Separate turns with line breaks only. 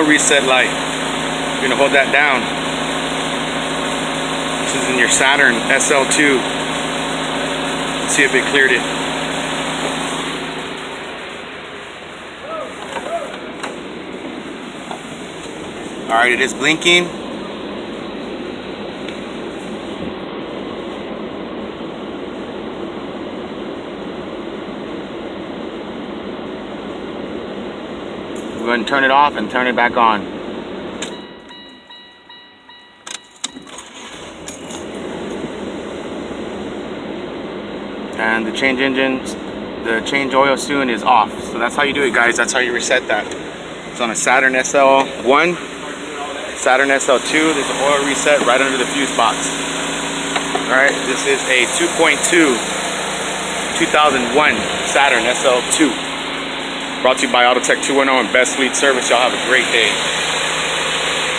oil reset light. You're gonna hold that down. This is in your Saturn SL2. Let's see if it cleared it. Alright, it is blinking. Go ahead and turn it off and turn it back on. And the change engines, the change oil soon is off. So that's how you do it, guys. That's how you reset that. It's on a Saturn SL1, Saturn SL2. There's an oil reset right under the fuse box. Alright, this is a 2.2 2001 Saturn SL2. Brought to you by Autotech 210 and Best Fleet Service. Y'all have a great day.